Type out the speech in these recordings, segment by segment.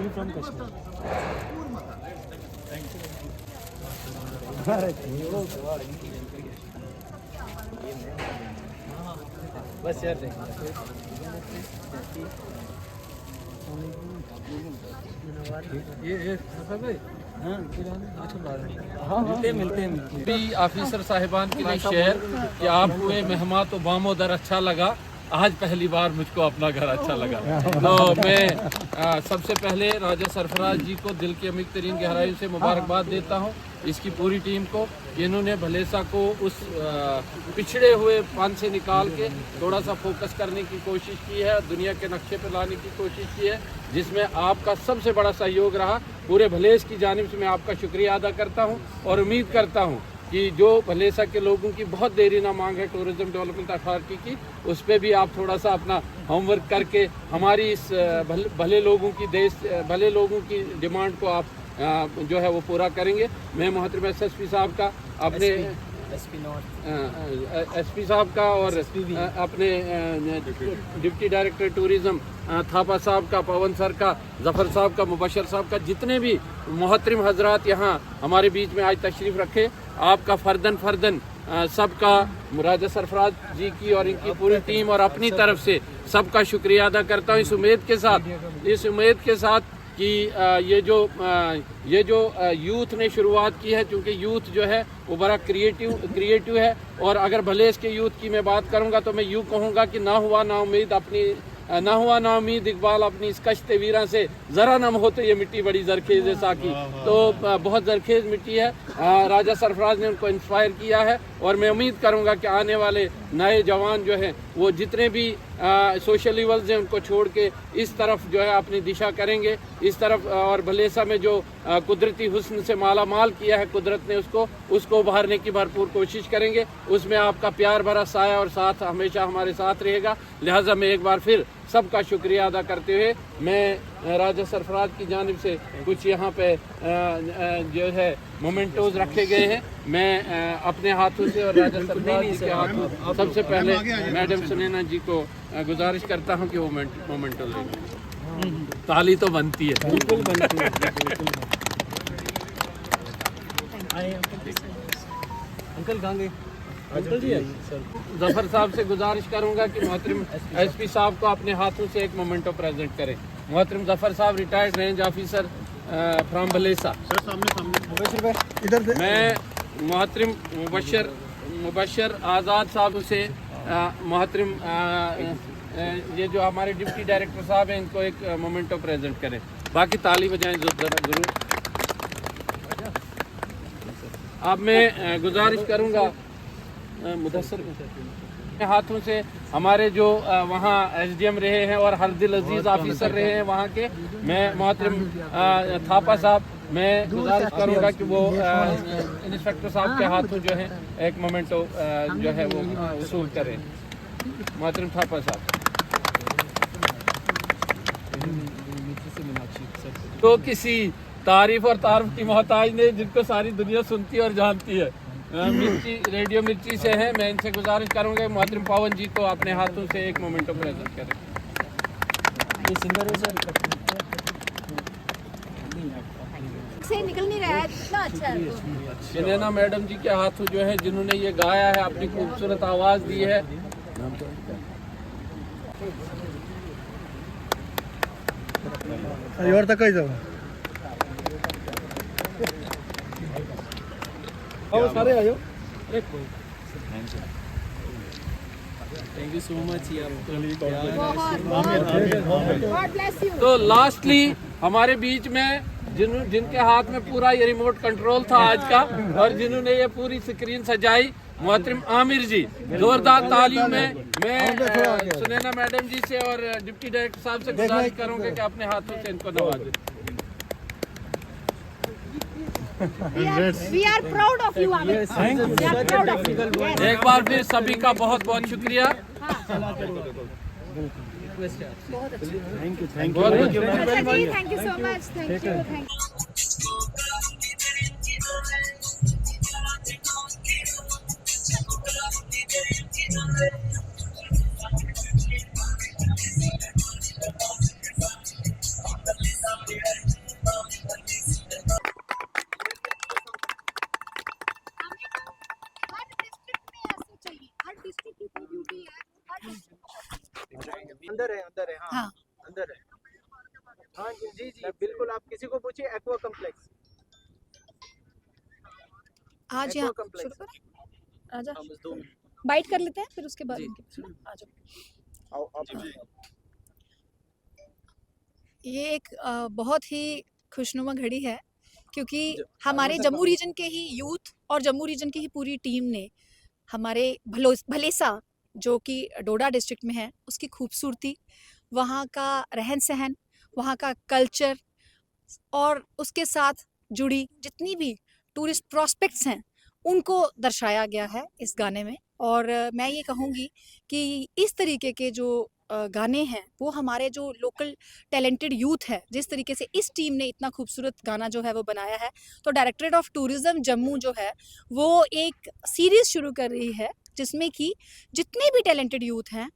originally from Kashmir. Thank you. बस यार ये भाई मिलते हैं ऑफिसर साहिबान के लिए शेयर कि आप हुए मेहमान तो बामो दर अच्छा लगा, आज पहली बार मुझको अपना घर अच्छा लगा। तो मैं सबसे पहले राजा सरफराज जी को दिल की अमीर तरीन गहराई से मुबारकबाद देता हूँ, इसकी पूरी टीम को। इन्होंने भलेसा को उस पिछड़े हुए पान से निकाल के थोड़ा सा फोकस करने की कोशिश की है, दुनिया के नक्शे पर लाने की कोशिश की है, जिसमें आपका सबसे बड़ा सहयोग रहा। पूरे भलेस की जानिब से मैं आपका शुक्रिया अदा करता हूँ और उम्मीद करता हूँ कि जो भलेसा के लोगों की बहुत देरी ना मांग है टूरिज्म डेवलपमेंट अथॉरिटी की, उस पर भी आप थोड़ा सा अपना होमवर्क करके हमारी इस भले लोगों की डिमांड को आप जो है वो पूरा करेंगे। मैं मोहतरम एसएसपी साहब का अपने एसपी साहब का और अपने डिप्टी डायरेक्टर टूरिज्म थापा साहब का, पवन सर का, जफर साहब का, मुबशर साहब का, जितने भी मोहतरम हजरात यहाँ हमारे बीच में आज तशरीफ़ रखे, आपका फर्दन सबका राजा सरफराज जी की और इनकी पूरी टीम और अपनी तरफ से सबका शुक्रिया अदा करता हूँ। इस उम्मीद के साथ कि ये जो यूथ ने शुरुआत की है, क्योंकि यूथ जो है वो बड़ा क्रिएटिव है, और अगर भले इसके यूथ की मैं बात करूंगा तो मैं यूँ कहूँगा कि ना हुआ ना उम्मीद इकबाल अपनी इस कश्ते वीरा से ज़रा नम होते ये मिट्टी बड़ी जरखेज है साकी। तो बहुत जरखेज मिट्टी है, राजा सरफराज ने उनको इंस्पायर किया है, और मैं उम्मीद करूंगा कि आने वाले नए जवान जो हैं वो जितने भी सोशल लेवल्स हैं उनको छोड़ के इस तरफ जो है अपनी दिशा करेंगे, इस तरफ। और भलेसा में जो कुदरती हुस्न से माला माल किया है कुदरत ने, उसको उभारने की भरपूर कोशिश करेंगे। उसमें आपका प्यार भरा साया और साथ हमेशा हमारे साथ रहेगा। लिहाजा मैं एक बार फिर सबका शुक्रिया अदा करते हुए मैं राजा सरफराज की जानिब से कुछ यहाँ पे जो है मोमेंटोज रखे गए हैं, मैं अपने हाथों से और राजा सरफराज जी के हाथों सबसे पहले मैडम सुनैना जी को गुजारिश करता हूँ कि वो मोमेंटो लें। ताली तो बनती है, बिल्कुल बनती है। अंकल कहाँ गए? अंकल जी जफर साहब से गुजारिश करूंगा कि मोहतरम एसपी साहब को अपने हाथों से एक मोमेंटो प्रेजेंट करें। मोहतरम जफर साहब retired range officer from Bhalessa. इधर से मैं मोहतरम मुबशर आज़ाद साहब से मोहतरम ये जो हमारे डिप्टी डायरेक्टर साहब हैं इनको एक मोमेंटो प्रेजेंट करें। बाकी ताली बजाएं जरूर। अब मैं गुजारिश करूंगा मुदस्सर के हाथों से हमारे जो वहाँ एसडीएम रहे हैं और हर दिल अजीज ऑफिसर रहे हैं वहाँ के, मैं मोहतरम थापा साहब, मैं गुजारिश करूँगा कि वो इंस्पेक्टर साहब के हाथों जो है एक मोमेंटो जो है वो वसूल करें। मोहतरम थापा साहब। तो किसी तारीफ और तारुफ की मोहताज ने जिनको सारी दुनिया सुनती है और जानती है, रेडियो मिर्ची से है, मैं इनसे गुजारिश करूंगा मोहतरम पवन जी को अपने हाथों से एक मोमेंटो प्रेजेंट करें। से निकल नहीं रहा है, इतना अच्छा है। सुनैना मैडम जी के हाथों जो है जिन्होंने ये गाया है, अपनी खूबसूरत आवाज दी है। और तक ही जाओ सारे आयो। Thank you so much. तो लास्टली हमारे बीच में जिनके हाथ में पूरा ये रिमोट कंट्रोल था आज का, और जिन्होंने ये पूरी स्क्रीन सजाई, मोहतरम आमिर जी, जोरदार तालियों में मैं सुनैना मैडम जी से और डिप्टी डायरेक्टर साहब से गुजारिश करूंगा कि अपने हाथों से इनको नवाजें। We are proud of you, Amir. Thank you. We are proud of you. Yes. एक बार फिर सभी का बहुत बहुत शुक्रिया। Thank you so much. Thank you. District की ब्यूटी है हर अंदर है हाँ, हाँ। अंदर है हाँ जी जी जी बिल्कुल। आप किसी को पूछिए एक्वा कम्प्लेक्स। हाँ जी हाँ, एक्वा शुरू कम्प्लेक्स करें आजा बाइट कर लेते हैं फिर उसके बाद आ जाओ। ये एक बहुत ही खुशनुमा घड़ी है क्योंकि हमारे जम्मू रीजन के ही यूथ और जम्मू रीजन की ही पूरी टीम ने हमारे भलेसा जो कि डोडा डिस्ट्रिक्ट में है उसकी खूबसूरती, वहाँ का रहन सहन, वहाँ का कल्चर और उसके साथ जुड़ी जितनी भी टूरिस्ट प्रॉस्पेक्ट्स हैं उनको दर्शाया गया है इस गाने में। और मैं ये कहूँगी कि इस तरीके के जो गाने हैं वो हमारे जो लोकल टैलेंटेड यूथ है, जिस तरीके से इस टीम ने इतना खूबसूरत गाना जो है वो बनाया है, तो डायरेक्टरेट ऑफ टूरिज़्म जम्मू जो है वो एक सीरीज़ शुरू कर रही है जिसमें कि जितने भी टैलेंटेड यूथ हैं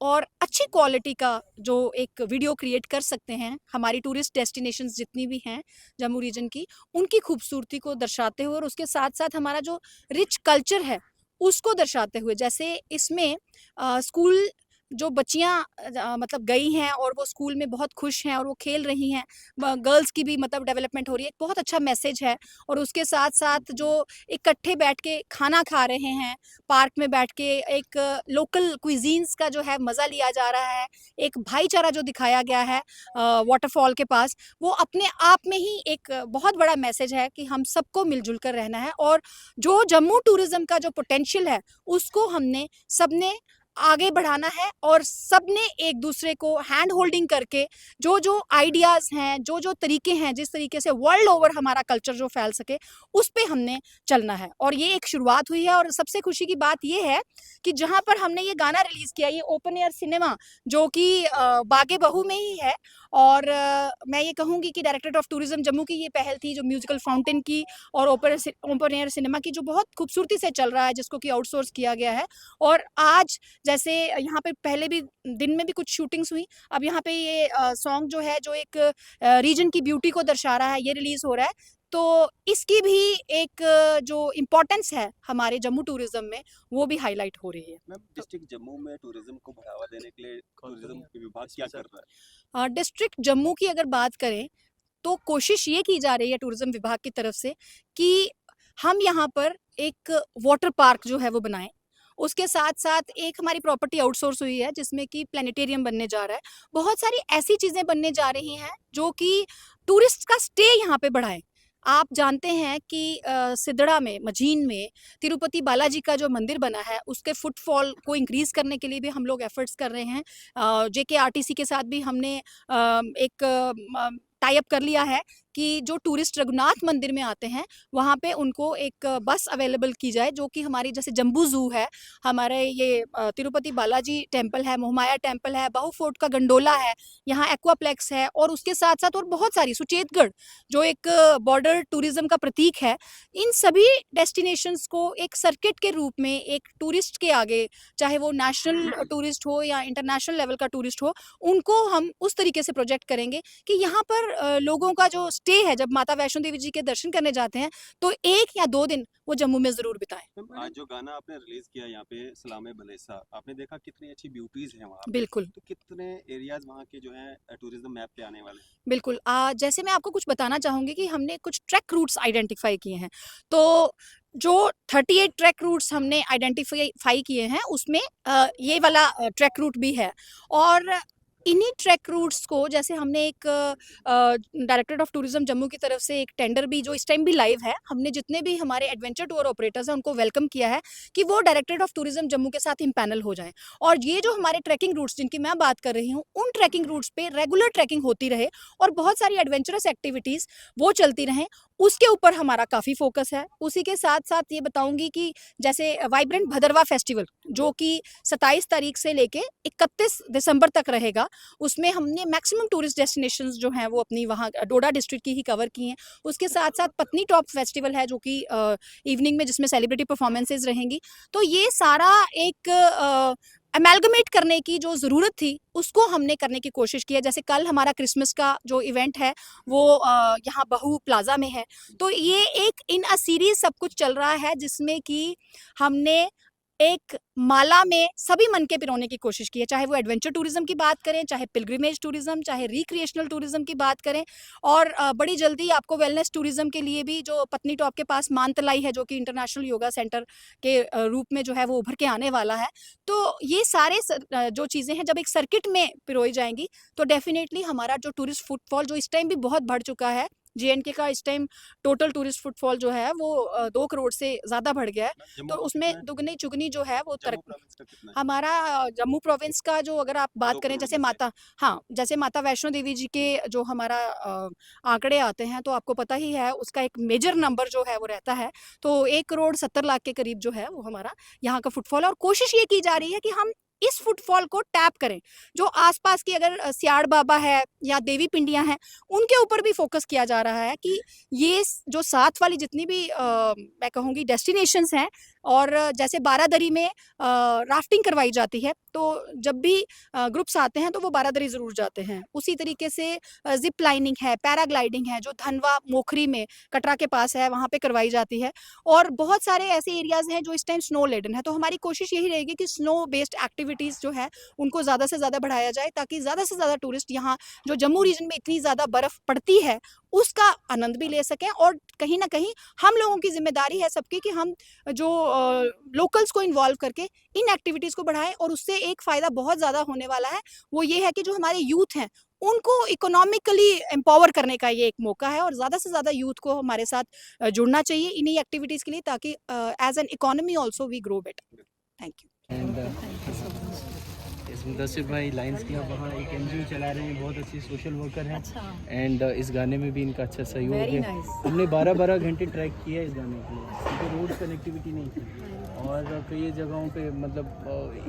और अच्छी क्वालिटी का जो एक वीडियो क्रिएट कर सकते हैं हमारी टूरिस्ट डेस्टिनेशंस जितनी भी हैं जम्मू रीजन की, उनकी खूबसूरती को दर्शाते हुए और उसके साथ साथ हमारा जो रिच कल्चर है उसको दर्शाते हुए। जैसे इसमें स्कूल जो बच्चियां मतलब गई हैं और वो स्कूल में बहुत खुश हैं और वो खेल रही हैं, गर्ल्स की भी मतलब डेवलपमेंट हो रही है, एक बहुत अच्छा मैसेज है। और उसके साथ साथ जो इकट्ठे बैठ के खाना खा रहे हैं पार्क में बैठ के, एक लोकल क्विजीन्स का जो है मज़ा लिया जा रहा है, एक भाईचारा जो दिखाया गया है वाटरफॉल के पास, वो अपने आप में ही एक बहुत बड़ा मैसेज है कि हम सबको मिलजुल कर रहना है। और जो जम्मू टूरिज़्म का जो पोटेंशियल है उसको हमने सबने आगे बढ़ाना है और सबने एक दूसरे को हैंड होल्डिंग करके जो जो आइडियाज़ हैं, जो जो तरीके हैं, जिस तरीके से वर्ल्ड ओवर हमारा कल्चर जो फैल सके उस पे हमने चलना है। और ये एक शुरुआत हुई है और सबसे खुशी की बात ये है कि जहाँ पर हमने ये गाना रिलीज़ किया, ये ओपन एयर सिनेमा जो कि बागे बहू में ही है। और मैं ये कहूँगी कि डायरेक्टरेट ऑफ टूरिज़्म जम्मू की ये पहल थी जो म्यूजिकल फाउंटेन की और ओपन एयर सिनेमा की, जो बहुत खूबसूरती से चल रहा है, जिसको कि आउटसोर्स किया गया है। और आज जैसे यहाँ पे पहले भी दिन में भी कुछ शूटिंग्स हुई, अब यहाँ पे ये सॉन्ग जो है जो एक रीजन की ब्यूटी को दर्शा रहा है, ये रिलीज़ हो रहा है। तो इसकी भी एक जो इम्पोर्टेंस है हमारे जम्मू टूरिज्म में वो भी हाईलाइट हो रही है। मैम, डिस्ट्रिक्ट जम्मू में टूरिज्म को बढ़ावा देने के लिए टूरिज्म विभाग क्या कर रहा है? डिस्ट्रिक्ट जम्मू की अगर बात करें तो कोशिश ये की जा रही है टूरिज्म विभाग की तरफ से कि हम यहाँ पर एक वाटर पार्क जो है वो बनाएं। उसके साथ साथ एक हमारी प्रॉपर्टी आउटसोर्स हुई है जिसमें कि प्लानिटेरियम बनने जा रहा है। बहुत सारी ऐसी चीज़ें बनने जा रही हैं जो कि टूरिस्ट का स्टे यहाँ पे बढ़ाएं। आप जानते हैं कि सिदड़ा में, मजीन में तिरुपति बालाजी का जो मंदिर बना है उसके फुटफॉल को इंक्रीज़ करने के लिए भी हम लोग एफर्ट्स कर रहे हैं। JKRTC के साथ भी हमने एक टाई अप कर लिया है कि जो टूरिस्ट रघुनाथ मंदिर में आते हैं वहाँ पे उनको एक बस अवेलेबल की जाए, जो कि हमारी जैसे जम्बू ज़ू है, हमारे ये तिरुपति बालाजी टेम्पल है, मोहमाया टेम्पल है, बाहू फोर्ट का गंडोला है, यहाँ एक्वाप्लेक्स है और उसके साथ साथ और बहुत सारी, सुचेतगढ़ जो एक बॉर्डर टूरिज़्म का प्रतीक है। इन सभी डेस्टिनेशंस को एक सर्किट के रूप में एक टूरिस्ट के आगे, चाहे वो नेशनल टूरिस्ट हो या इंटरनेशनल लेवल का टूरिस्ट हो, उनको हम उस तरीके से प्रोजेक्ट करेंगे कि यहाँ पर लोगों का जो स्टे है, जब माता वैष्णो देवी जी के दर्शन करने जाते हैं तो 1 या 2 दिन वो जम्मू में जरूर बिताएं। आज जो गाना आपने रिलीज किया यहाँ पे सलामे भलेसा, आपने देखा कितनी अच्छी ब्यूटीज हैं वहाँ पे। बिल्कुल। तो कितने एरियाज वहाँ के जो हैं टूरिज्म मैप पे आने वाले? बिल्कुल। जैसे मैं आपको कुछ बताना चाहूँगी कि हमने कुछ ट्रैक रूट्स आइडेंटिफाई किए हैं। तो जो 38 ट्रैक रूट्स हमने आइडेंटिफाई किए हैं उसमें ये वाला ट्रैक रूट भी है। और इन्हीं ट्रैक रूट्स को, जैसे हमने एक डायरेक्टरेट ऑफ टूरिज्म जम्मू की तरफ से एक टेंडर भी जो इस टाइम भी लाइव है, हमने जितने भी हमारे एडवेंचर टूर ऑपरेटर्स हैं उनको वेलकम किया है कि वो डायरेक्टरेट ऑफ टूरिज्म जम्मू के साथ इम्पैनल हो जाएं। और ये जो हमारे ट्रैकिंग रूट्स जिनकी मैं बात कर रही हूँ, उन ट्रैकिंग रूट्स पे रेगुलर ट्रैकिंग होती रहे और बहुत सारी एडवेंचरस एक्टिविटीज़ वो चलती रहें, उसके ऊपर हमारा काफ़ी फोकस है। उसी के साथ साथ ये बताऊंगी कि जैसे वाइब्रेंट भदरवा फेस्टिवल जो कि 27 तारीख से लेके 31 दिसंबर तक रहेगा, उसमें हमने मैक्सिमम टूरिस्ट डेस्टिनेशंस जो हैं वो अपनी वहाँ डोडा डिस्ट्रिक्ट की ही कवर की हैं। उसके साथ साथ पत्नी टॉप फेस्टिवल है जो कि इवनिंग में, जिसमें सेलिब्रिटी परफॉर्मेंसेज रहेंगी। तो ये सारा एक अमेलगमेट करने की जो ज़रूरत थी उसको हमने करने की कोशिश की है। जैसे कल हमारा क्रिसमस का जो इवेंट है वो यहाँ बहू प्लाजा में है। तो ये एक इन अ सीरीज सब कुछ चल रहा है जिसमें कि हमने एक माला में सभी मन के पिरोने की कोशिश की है, चाहे वो एडवेंचर टूरिज्म की बात करें, चाहे पिलग्रिमेज टूरिज्म, चाहे रिक्रिएशनल टूरिज्म की बात करें, और बड़ी जल्दी आपको वेलनेस टूरिज्म के लिए भी जो पत्नी टॉप के पास मानतलाई है, जो कि इंटरनेशनल योगा सेंटर के रूप में जो है वो उभर के आने वाला है। तो ये सारे जो चीज़ें हैं जब एक सर्किट में पिरोई जाएंगी तो डेफिनेटली हमारा जो टूरिस्ट फुटफॉल जो इस टाइम भी बहुत बढ़ चुका है, JNK का इस टाइम टोटल टूरिस्ट फुटफॉल जो है वो 2 करोड़ से ज़्यादा बढ़ गया है। तो उसमें दुगनी चुगनी जो है वो जम्मू प्रोविंस का कितना है? हमारा जम्मू प्रोविंस का जो अगर आप बात 2 करें करोड़ जैसे में से? माता, हाँ, जैसे माता वैष्णो देवी जी के जो हमारा आंकड़े आते हैं तो आपको पता ही है उसका एक मेजर नंबर जो है वो रहता है। तो 1 करोड़ 70 लाख के करीब जो है वो हमारा यहाँ का फुटफॉल है, और कोशिश ये की जा रही है कि हम इस फुटफॉल को टैप करें। जो आसपास की अगर सियाड़ बाबा है या देवी पिंडियाँ हैं, उनके ऊपर भी फोकस किया जा रहा है कि ये जो साथ वाली जितनी भी मैं कहूँगी डेस्टिनेशंस हैं, और जैसे बारादरी में राफ्टिंग करवाई जाती है, तो जब भी ग्रुप्स आते हैं तो वो बारादरी ज़रूर जाते हैं। उसी तरीके से ज़िप लाइनिंग है, पैराग्लाइडिंग है, जो धनवा मोखरी में कटरा के पास है, वहाँ पे करवाई जाती है, और बहुत सारे ऐसे एरियाज़ हैं जो इस टाइम स्नो लेडन है। तो हमारी कोशिश यही रहेगी कि स्नो बेस्ड एक्टिविटीज़ जो है उनको ज़्यादा से ज़्यादा बढ़ाया जाए, ताकि ज़्यादा से ज़्यादा टूरिस्ट यहाँ जो जम्मू रीजन में इतनी ज़्यादा बर्फ़ पड़ती है उसका आनंद भी ले सकें। और कहीं ना कहीं हम लोगों की जिम्मेदारी है सबकी कि हम जो लोकल्स को इन्वॉल्व करके इन एक्टिविटीज़ को बढ़ाएं, और उससे एक फ़ायदा बहुत ज़्यादा होने वाला है, वो ये है कि जो हमारे यूथ हैं उनको इकोनॉमिकली एम्पावर करने का ये एक मौका है, और ज़्यादा से ज़्यादा यूथ को हमारे साथ जुड़ना चाहिए इन्हीं एक्टिविटीज़ के लिए, ताकि as an economy also we grow better. Thank you. And Mudassir भाई लाइंस क्लब वहाँ एक NGO चला रहे हैं, बहुत अच्छी सोशल वर्कर हैं। एंड इस गाने में भी इनका अच्छा सहयोग है। हमने 12-12 घंटे ट्रैक किया इस गाने के लिए, क्योंकि रोड कनेक्टिविटी नहीं थी और कई जगहों पे मतलब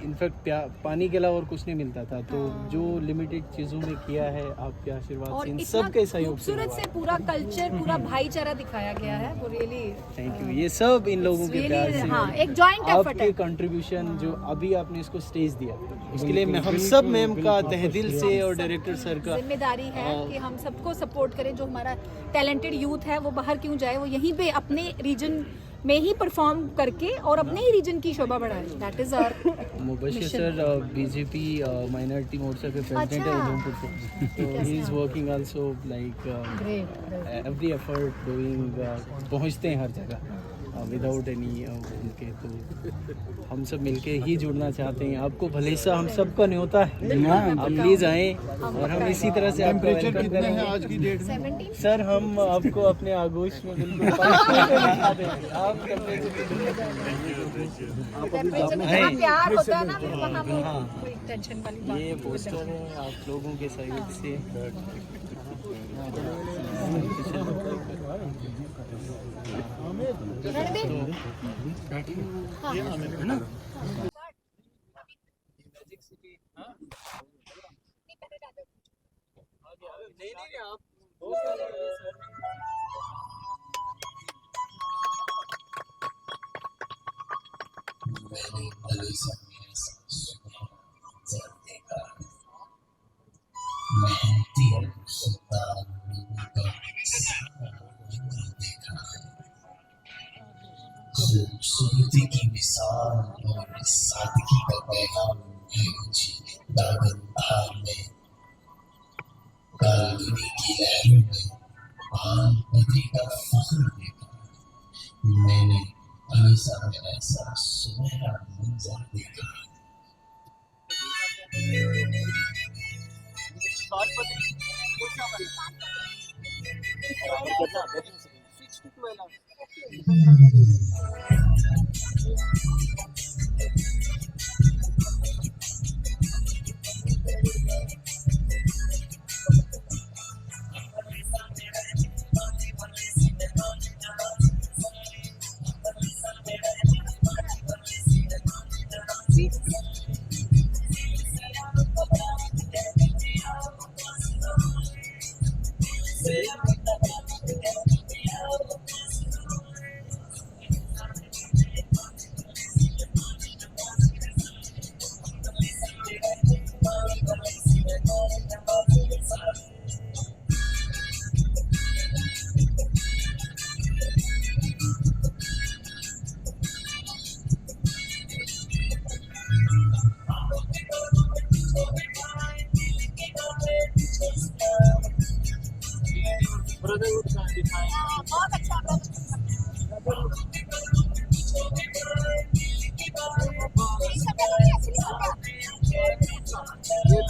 इनफैक्ट पानी के अलावा और कुछ नहीं मिलता था। तो जो लिमिटेड चीज़ों में किया है आपके आशीर्वाद से, इन सब के सहयोग से खूबसूरत से पूरा कल्चर, पूरा भाईचारा दिखाया गया है, वो रियली थैंक यू। ये सब इन लोगों के प्यार से, हाँ, एक जॉइंट एफर्ट आपके है। कंट्रीब्यूशन जो अभी आपने इसको स्टेज दिया, उसके लिए मैं हम सब मैम का तहदिल से और डायरेक्टर सर का जिम्मेदारी है कि हम सबको सपोर्ट करें। जो हमारा टैलेंटेड यूथ है वो बाहर क्यों जाए, वो यहीं पे अपने रीजन में ही परफॉर्म करके और अपने ही रीजन की शोभा बढ़ाए। That is our Mubashir sir BJP minority Morcha के प्रेसिडेंट है उधमपुर से, तो he is working also like every effort doing, पहुंचते हैं हर जगह विदाउट एनी उनके। तो हम सब मिलके ही जुड़ना चाहते हैं। आपको भलेसा हम सबका न्योता है, आप प्लीज आएँ और हम इसी तरह से आपको वेलकम करेंगे। आज की डेट में सर हम आपको अपने आगोश में बिल्कुल आप प्यार होता है ना, फिर वहाँ वो कोई टेंशन वाली बात ये पोस्टर है आप लोगों के सहयोग से। खूबसूरती की मिसाल और सादगी का पैगाम है मुझे दागन धार में, कालगुनी की लहरों में पान पति का फख्र देखा। मैंने अलीसा में ऐसा सुनहरा मंजर देखा। ये